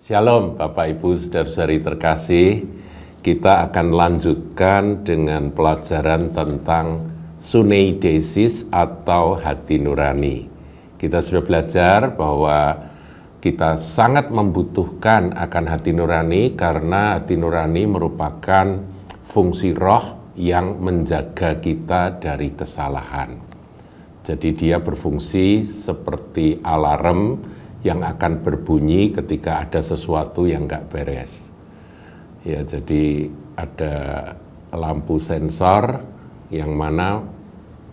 Shalom Bapak Ibu Saudara-saudari terkasih, kita akan lanjutkan dengan pelajaran tentang suneidesis atau hati nurani. Kita sudah belajar bahwa kita sangat membutuhkan akan hati nurani karena hati nurani merupakan fungsi roh yang menjaga kita dari kesalahan. Jadi dia berfungsi seperti alarm yang akan berbunyi ketika ada sesuatu yang nggak beres. Ya, jadi ada lampu sensor yang mana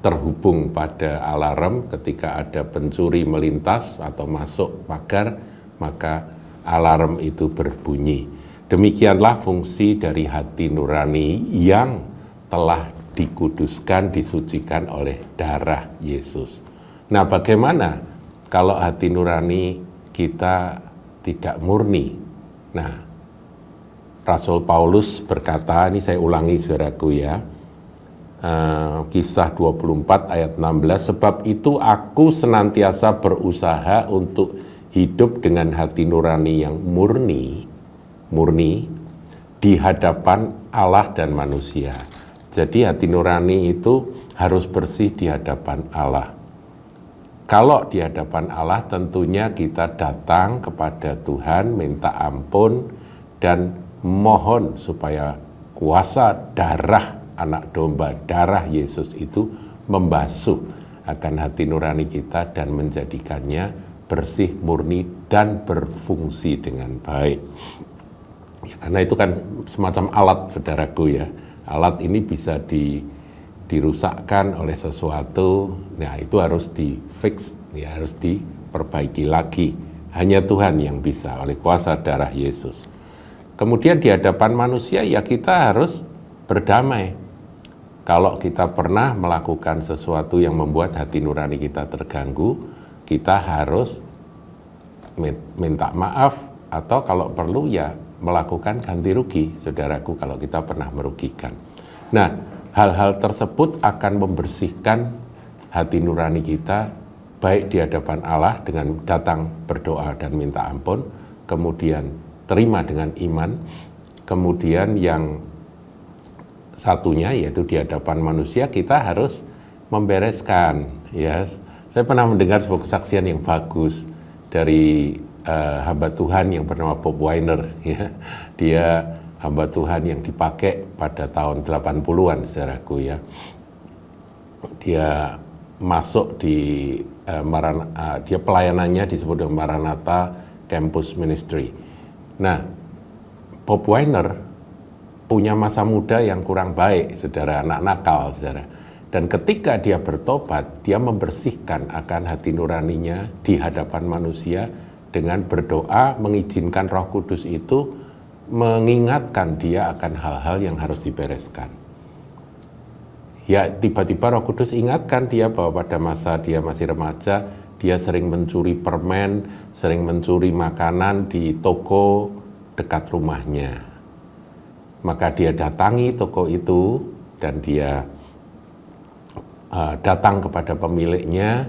terhubung pada alarm ketika ada pencuri melintas atau masuk pagar, maka alarm itu berbunyi. Demikianlah fungsi dari hati nurani yang telah dikuduskan, disucikan oleh darah Yesus. Nah, bagaimana kalau hati nurani kita tidak murni? Nah, Rasul Paulus berkata, ini saya ulangi saudaraku ya, Kisah 24 ayat 16, sebab itu aku senantiasa berusaha untuk hidup dengan hati nurani yang murni di hadapan Allah dan manusia. Jadi hati nurani itu harus bersih di hadapan Allah. Kalau di hadapan Allah tentunya kita datang kepada Tuhan, minta ampun dan mohon supaya kuasa darah anak domba, darah Yesus itu membasuh akan hati nurani kita dan menjadikannya bersih, murni, dan berfungsi dengan baik. Ya, karena itu kan semacam alat saudaraku ya, alat ini bisa dirusakkan oleh sesuatu, nah itu harus di-fix, ya, harus diperbaiki lagi. Hanya Tuhan yang bisa oleh kuasa darah Yesus. Kemudian di hadapan manusia ya kita harus berdamai. Kalau kita pernah melakukan sesuatu yang membuat hati nurani kita terganggu, kita harus minta maaf atau kalau perlu ya melakukan ganti rugi, saudaraku, kalau kita pernah merugikan. Nah, hal-hal tersebut akan membersihkan hati nurani kita, baik di hadapan Allah dengan datang berdoa dan minta ampun, kemudian terima dengan iman, kemudian yang satunya yaitu di hadapan manusia kita harus membereskan. Ya, saya pernah mendengar sebuah kesaksian yang bagus dari hamba Tuhan yang bernama Bob Weiner. Ya, dia hamba Tuhan yang dipakai pada tahun 80-an, saudaraku ya. Dia masuk di dia pelayanannya disebut dengan Maranatha Campus Ministry. Nah, Bob Weiner punya masa muda yang kurang baik, saudara, anak nakal, saudara. Dan ketika dia bertobat, dia membersihkan akan hati nuraninya di hadapan manusia dengan berdoa, mengizinkan Roh Kudus itu mengingatkan dia akan hal-hal yang harus dibereskan. Ya, tiba-tiba Roh Kudus ingatkan dia bahwa pada masa dia masih remaja, dia sering mencuri permen, sering mencuri makanan di toko dekat rumahnya. Maka dia datangi toko itu dan dia datang kepada pemiliknya,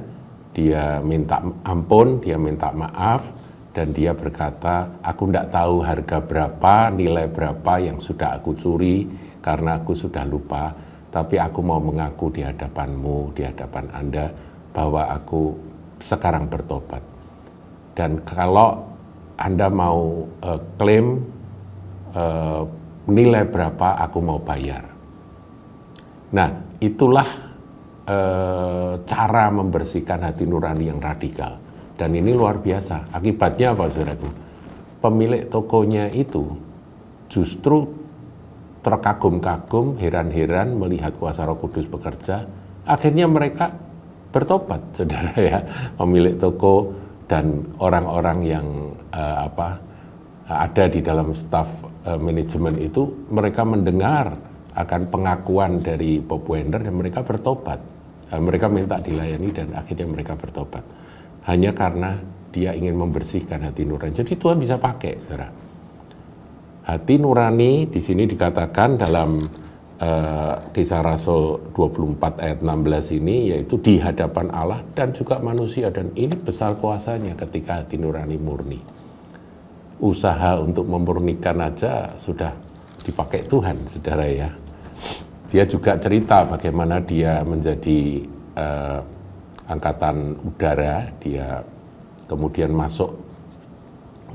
dia minta ampun, dia minta maaf, dan dia berkata, aku tidak tahu harga berapa, nilai berapa yang sudah aku curi, karena aku sudah lupa, tapi aku mau mengaku di hadapanmu, di hadapan Anda, bahwa aku sekarang bertobat. Dan kalau Anda mau klaim nilai berapa, aku mau bayar. Nah, itulah cara membersihkan hati nurani yang radikal. Dan ini luar biasa. Akibatnya apa, saudaraku? Pemilik tokonya itu justru terkagum-kagum, heran-heran melihat kuasa Roh Kudus bekerja. Akhirnya mereka bertobat, saudara ya. Pemilik toko dan orang-orang yang ada di dalam staf manajemen itu, mereka mendengar akan pengakuan dari Bob Weiner dan mereka bertobat. Mereka minta dilayani dan akhirnya mereka bertobat. Hanya karena dia ingin membersihkan hati nurani. Jadi Tuhan bisa pakai, saudara. Hati nurani di sini dikatakan dalam Kisah Rasul 24 ayat 16 ini, yaitu di hadapan Allah dan juga manusia. Dan ini besar kuasanya ketika hati nurani murni. usaha untuk memurnikan aja sudah dipakai Tuhan, saudara ya. Dia juga cerita bagaimana dia menjadi angkatan udara, dia kemudian masuk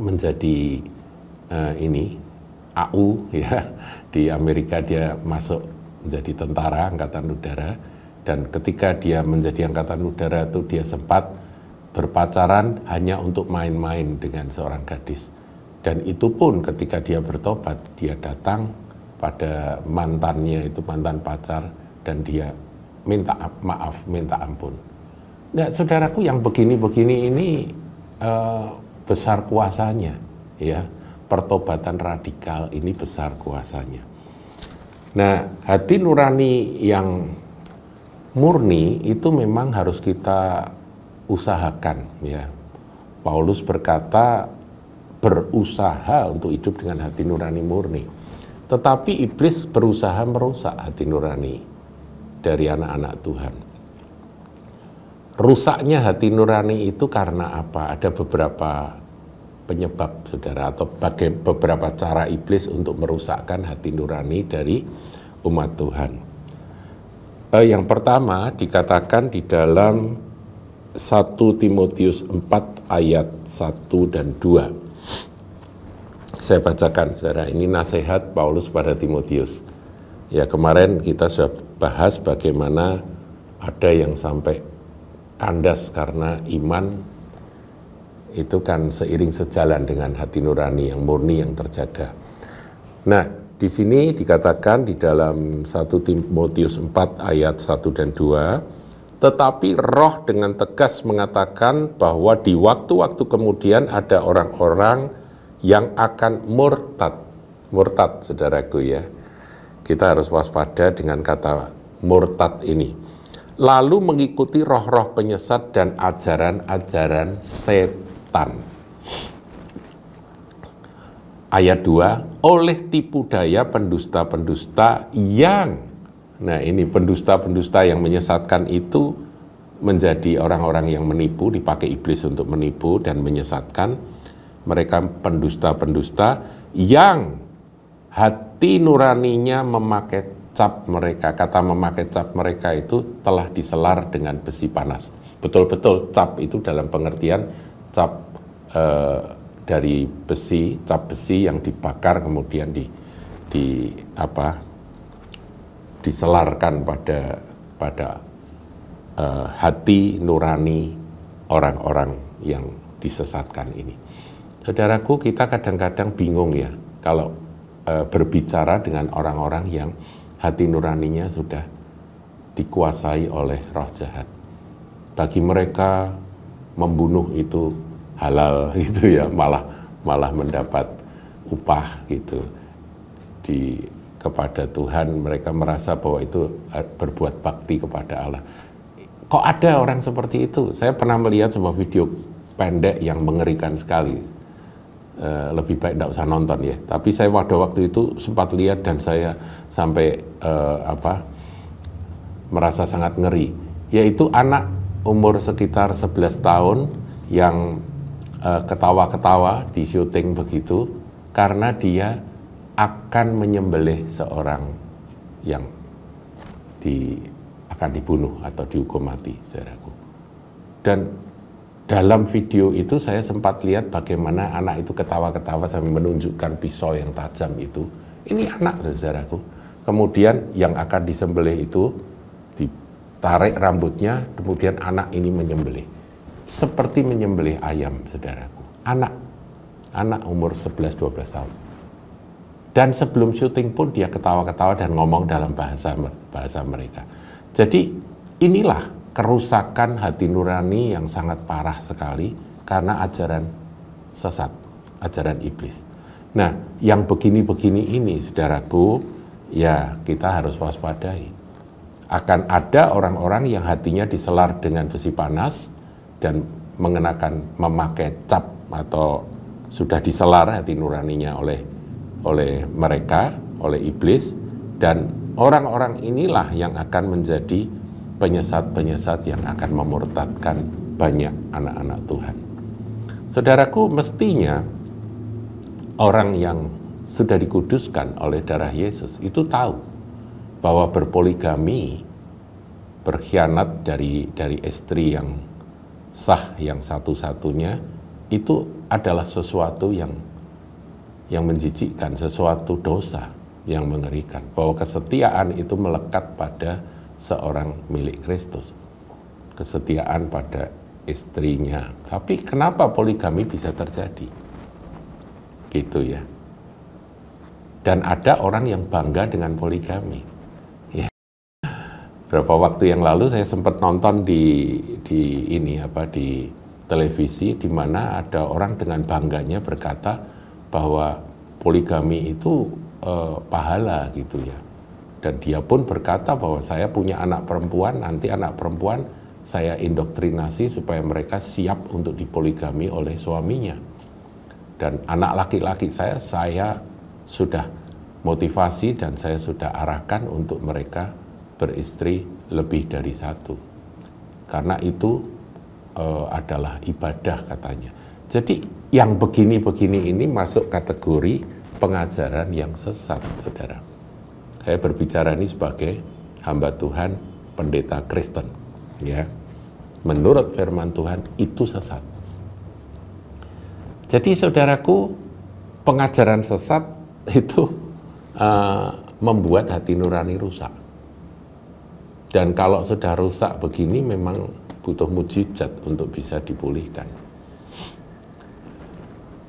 menjadi AU ya, di Amerika dia masuk menjadi tentara angkatan udara, dan ketika dia menjadi angkatan udara itu dia sempat berpacaran hanya untuk main-main dengan seorang gadis. Dan itu pun ketika dia bertobat, dia datang pada mantannya itu, mantan pacar, dan dia minta maaf, minta ampun. Nah, saudaraku, yang begini-begini ini besar kuasanya, ya. Pertobatan radikal ini besar kuasanya. Nah, hati nurani yang murni itu memang harus kita usahakan, ya. Paulus berkata, berusaha untuk hidup dengan hati nurani murni. Tetapi iblis berusaha merusak hati nurani dari anak-anak Tuhan. Rusaknya hati nurani itu karena apa? Ada beberapa penyebab, saudara, atau beberapa cara iblis untuk merusakkan hati nurani dari umat Tuhan. Yang pertama dikatakan di dalam 1 Timotius 4 ayat 1 dan 2. Saya bacakan, saudara, ini nasihat Paulus pada Timotius. Ya, kemarin kita sudah bahas bagaimana ada yang sampai kandas karena iman itu kan seiring sejalan dengan hati nurani yang murni yang terjaga. Nah, di sini dikatakan di dalam 1 Timotius 4 ayat 1 dan 2, tetapi Roh dengan tegas mengatakan bahwa di waktu-waktu kemudian ada orang-orang yang akan murtad. Murtad, saudaraku ya. Kita harus waspada dengan kata murtad ini. Lalu mengikuti roh-roh penyesat dan ajaran-ajaran setan. Ayat 2, oleh tipu daya pendusta-pendusta yang, nah ini pendusta-pendusta yang menyesatkan itu menjadi orang-orang yang menipu, dipakai iblis untuk menipu dan menyesatkan. Mereka pendusta-pendusta yang hati nuraninya memakai cap mereka. Kata memakai cap mereka itu telah diselar dengan besi panas. Betul-betul cap itu dalam pengertian cap dari besi, cap besi yang dibakar kemudian diselarkan pada hati nurani orang-orang yang disesatkan ini. Saudaraku, kita kadang-kadang bingung ya kalau berbicara dengan orang-orang yang hati nuraninya sudah dikuasai oleh roh jahat. Bagi mereka membunuh itu halal gitu ya, malah mendapat upah gitu kepada Tuhan. Mereka merasa bahwa itu berbuat bakti kepada Allah. Kok ada orang seperti itu? Saya pernah melihat sebuah video pendek yang mengerikan sekali. Lebih baik tidak usah nonton ya. Tapi saya waktu itu sempat lihat dan saya sampai merasa sangat ngeri. Yaitu anak umur sekitar 11 tahun yang ketawa-ketawa di syuting begitu karena dia akan menyembelih seorang yang akan dibunuh atau dihukum mati, saudaraku. Dan dalam video itu saya sempat lihat bagaimana anak itu ketawa-ketawa sambil menunjukkan pisau yang tajam itu. Ini anak, saudaraku. Kemudian yang akan disembelih itu ditarik rambutnya, kemudian anak ini menyembelih. Seperti menyembelih ayam, saudaraku. Anak umur 11-12 tahun. Dan sebelum syuting pun dia ketawa-ketawa dan ngomong dalam bahasa mereka. Jadi inilah kerusakan hati nurani yang sangat parah sekali karena ajaran sesat, ajaran iblis. Nah, yang begini-begini ini, saudaraku, ya kita harus waspadai. Akan ada orang-orang yang hatinya diselar dengan besi panas dan memakai cap atau sudah diselar hati nuraninya oleh mereka, oleh iblis, dan orang-orang inilah yang akan menjadi penyesat-penyesat yang akan memurtadkan banyak anak-anak Tuhan. Saudaraku, mestinya orang yang sudah dikuduskan oleh darah Yesus itu tahu bahwa berpoligami, berkhianat dari istri yang sah, yang satu-satunya, itu adalah sesuatu yang menjijikkan, sesuatu dosa yang mengerikan. Bahwa kesetiaan itu melekat pada seorang milik Kristus, kesetiaan pada istrinya. Tapi kenapa poligami bisa terjadi? Gitu ya. Dan ada orang yang bangga dengan poligami. Ya. Berapa waktu yang lalu saya sempat nonton di televisi, di mana ada orang dengan bangganya berkata bahwa poligami itu pahala gitu ya. Dan dia pun berkata bahwa saya punya anak perempuan, nanti anak perempuan saya indoktrinasi supaya mereka siap untuk dipoligami oleh suaminya. Dan anak laki-laki saya sudah motivasi dan saya sudah arahkan untuk mereka beristri lebih dari satu. Karena itu adalah ibadah katanya. Jadi yang begini-begini ini masuk kategori pengajaran yang sesat, saudara. Saya berbicara ini sebagai hamba Tuhan, pendeta Kristen. Ya, menurut firman Tuhan itu sesat. Jadi saudaraku, pengajaran sesat itu membuat hati nurani rusak. Dan kalau sudah rusak begini memang butuh mujizat untuk bisa dipulihkan.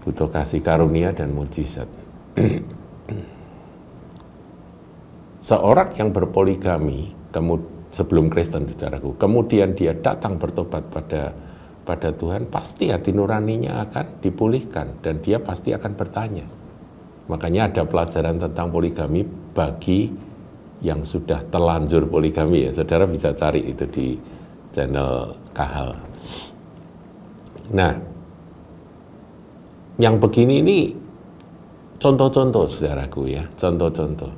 Butuh kasih karunia dan mujizat. Seorang yang berpoligami sebelum Kristen, saudaraku, kemudian dia datang bertobat pada Tuhan, pasti hati nuraninya akan dipulihkan dan dia pasti akan bertanya. Makanya ada pelajaran tentang poligami bagi yang sudah terlanjur poligami ya. Saudara bisa cari itu di channel Kahal. Nah, yang begini ini contoh-contoh saudaraku ya, contoh-contoh.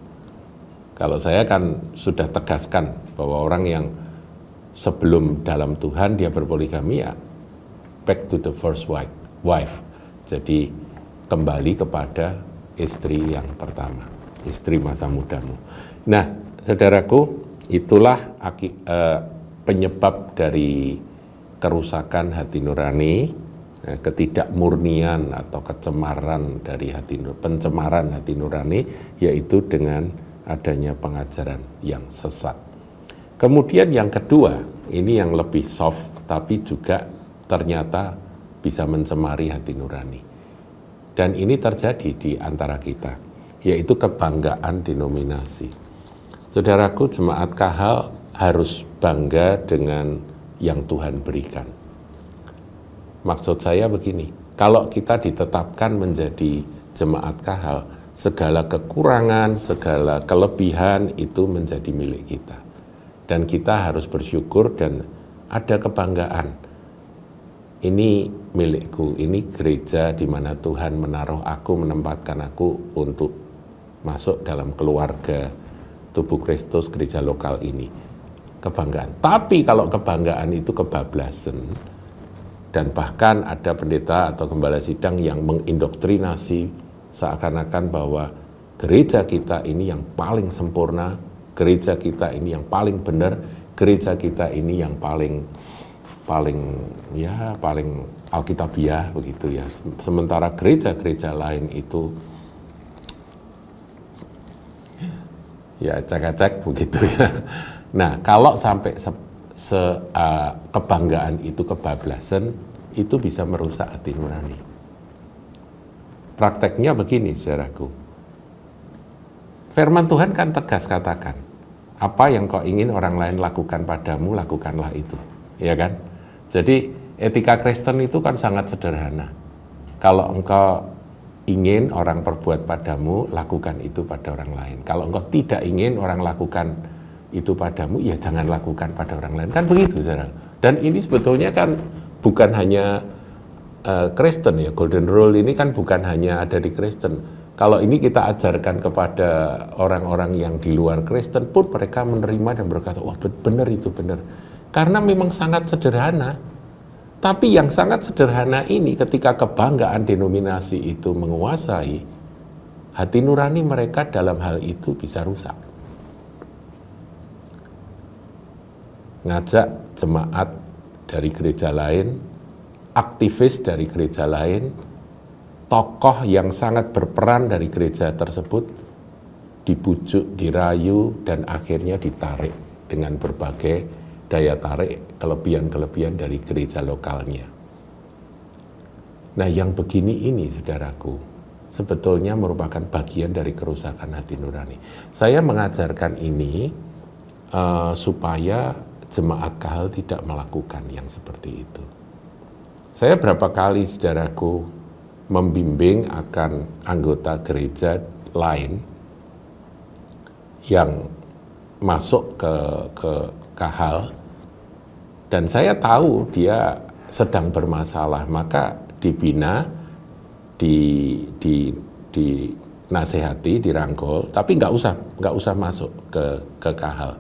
Kalau saya kan sudah tegaskan bahwa orang yang sebelum dalam Tuhan dia berpoligami ya back to the first wife. Jadi kembali kepada istri yang pertama, istri masa mudamu. Nah, saudaraku, itulah penyebab dari kerusakan hati nurani, ketidakmurnian atau kecemaran dari pencemaran hati nurani, yaitu dengan adanya pengajaran yang sesat. Kemudian yang kedua, ini yang lebih soft, tapi juga ternyata bisa mencemari hati nurani. Dan ini terjadi di antara kita, yaitu kebanggaan denominasi. Saudaraku, jemaat Kahal harus bangga dengan yang Tuhan berikan. Maksud saya begini, kalau kita ditetapkan menjadi jemaat Kahal, segala kekurangan, segala kelebihan itu menjadi milik kita. Dan kita harus bersyukur dan ada kebanggaan. Ini milikku, ini gereja di mana Tuhan menaruh aku, menempatkan aku untuk masuk dalam keluarga tubuh Kristus gereja lokal ini. Kebanggaan. Tapi kalau kebanggaan itu kebablasan, dan bahkan ada pendeta atau gembala sidang yang mengindoktrinasi seakan-akan bahwa gereja kita ini yang paling sempurna, gereja kita ini yang paling benar, gereja kita ini yang paling alkitabiah begitu ya. Sementara gereja-gereja lain itu ya cek-cek begitu ya. Nah, kalau sampai kebanggaan itu kebablasan, itu bisa merusak hati nurani. Prakteknya begini, saudaraku. Firman Tuhan kan tegas katakan, apa yang kau ingin orang lain lakukan padamu, lakukanlah itu. Ya kan? Jadi etika Kristen itu kan sangat sederhana. Kalau engkau ingin orang perbuat padamu, lakukan itu pada orang lain. Kalau engkau tidak ingin orang lakukan itu padamu, ya jangan lakukan pada orang lain. Kan begitu, saudara. Dan ini sebetulnya kan bukan hanya Kristen ya, Golden Rule ini kan bukan hanya ada di Kristen. Kalau ini kita ajarkan kepada orang-orang yang di luar Kristen pun mereka menerima dan berkata, wah benar itu benar. Karena memang sangat sederhana. Tapi yang sangat sederhana ini ketika kebanggaan denominasi itu menguasai, hati nurani mereka dalam hal itu bisa rusak. Ngajak jemaat dari gereja lain, aktivis dari gereja lain, tokoh yang sangat berperan dari gereja tersebut dibujuk, dirayu, dan akhirnya ditarik dengan berbagai daya tarik, kelebihan-kelebihan dari gereja lokalnya. Nah, yang begini ini, saudaraku, sebetulnya merupakan bagian dari kerusakan hati nurani. Saya mengajarkan ini supaya jemaat Kahal tidak melakukan yang seperti itu. Saya berapa kali, saudaraku, membimbing akan anggota gereja lain yang masuk ke Kahal, dan saya tahu dia sedang bermasalah, maka dibina, dinasehati, dirangkul, tapi nggak usah masuk ke Kahal,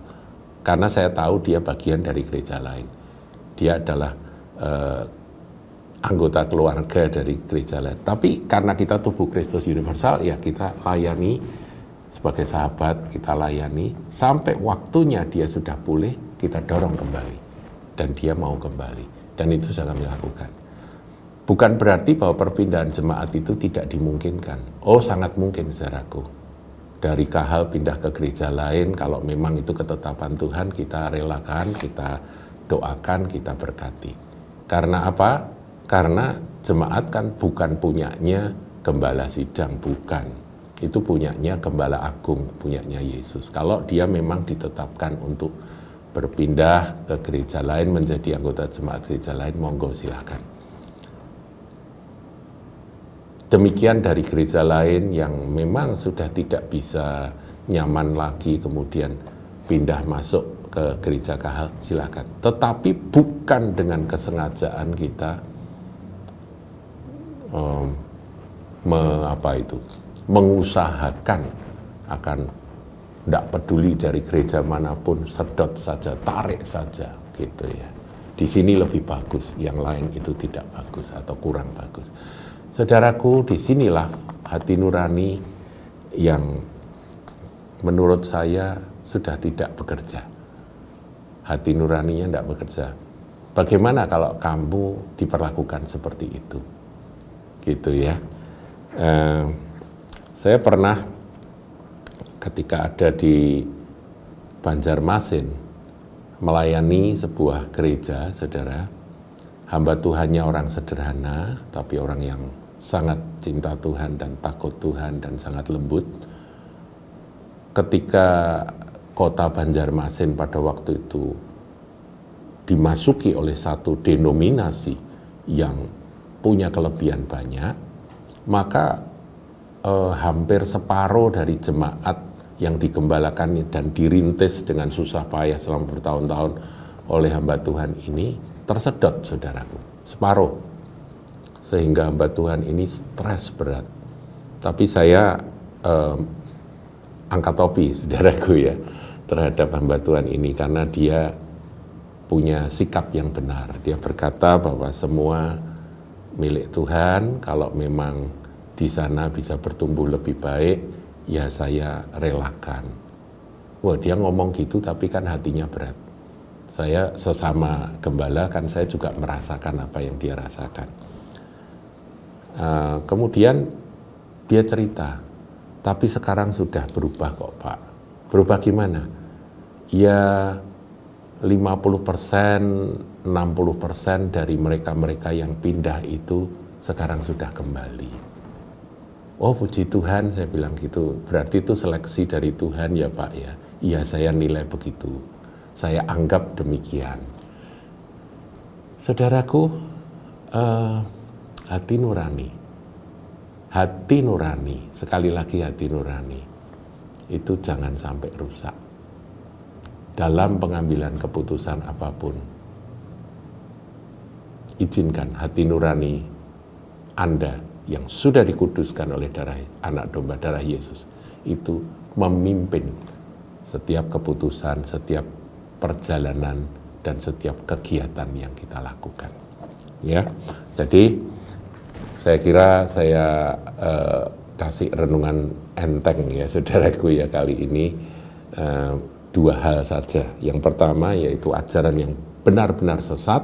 karena saya tahu dia bagian dari gereja lain. Dia adalah anggota keluarga dari gereja lain. Tapi karena kita tubuh Kristus universal, ya kita layani sebagai sahabat, kita layani sampai waktunya dia sudah pulih, kita dorong kembali dan dia mau kembali, dan itu sudah kami lakukan. Bukan berarti bahwa perpindahan jemaat itu tidak dimungkinkan. Oh, sangat mungkin, saudaraku. Dari Kahal pindah ke gereja lain, kalau memang itu ketetapan Tuhan, kita relakan, kita doakan, kita berkati. Karena apa? Karena jemaat kan bukan punyanya gembala sidang, bukan. Itu punyanya Gembala Agung, punyanya Yesus. Kalau dia memang ditetapkan untuk berpindah ke gereja lain, menjadi anggota jemaat gereja lain, monggo silahkan. Demikian dari gereja lain yang memang sudah tidak bisa nyaman lagi, kemudian pindah masuk ke gereja Kahal, silahkan. Tetapi bukan dengan kesengajaan kita mengusahakan akan tidak peduli dari gereja manapun, sedot saja, tarik saja, gitu ya. Di sini lebih bagus, yang lain itu tidak bagus atau kurang bagus. Saudaraku, disinilah hati nurani yang menurut saya sudah tidak bekerja. Hati nuraninya tidak bekerja. Bagaimana kalau kamu diperlakukan seperti itu? Gitu ya. Saya pernah ketika ada di Banjarmasin melayani sebuah gereja, saudara. Hamba Tuhannya orang sederhana, tapi orang yang sangat cinta Tuhan dan takut Tuhan dan sangat lembut. Ketika kota Banjarmasin pada waktu itu dimasuki oleh satu denominasi yang punya kelebihan banyak, maka hampir separuh dari jemaat yang digembalakan dan dirintis dengan susah payah selama bertahun-tahun oleh hamba Tuhan ini tersedot, saudaraku, separuh. Sehingga hamba Tuhan ini stres berat. Tapi saya angkat topi, saudaraku ya, terhadap hamba Tuhan ini, karena dia punya sikap yang benar. Dia berkata bahwa semua milik Tuhan, kalau memang di sana bisa bertumbuh lebih baik, ya saya relakan. Wah, dia ngomong gitu tapi kan hatinya berat. Saya sesama gembala kan saya juga merasakan apa yang dia rasakan. Kemudian dia cerita, tapi sekarang sudah berubah kok Pak. Berubah gimana? Ya 50%, 60% dari mereka-mereka yang pindah itu sekarang sudah kembali. Oh puji Tuhan, saya bilang gitu. Berarti itu seleksi dari Tuhan ya Pak ya. Iya, saya nilai begitu. Saya anggap demikian. Saudaraku, hati nurani. Hati nurani, sekali lagi hati nurani. Itu jangan sampai rusak. Dalam pengambilan keputusan apapun, izinkan hati nurani Anda yang sudah dikuduskan oleh darah anak domba, darah Yesus, itu memimpin setiap keputusan, setiap perjalanan, dan setiap kegiatan yang kita lakukan. ya. Jadi saya kira saya kasih renungan enteng ya saudaraku ya kali ini, dua hal saja. Yang pertama yaitu ajaran yang benar-benar sesat,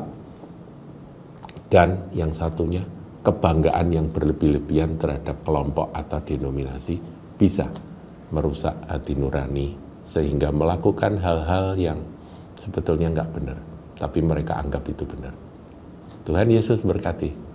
dan yang satunya kebanggaan yang berlebih-lebihan terhadap kelompok atau denominasi bisa merusak hati nurani sehingga melakukan hal-hal yang sebetulnya nggak benar, tapi mereka anggap itu benar. Tuhan Yesus berkati.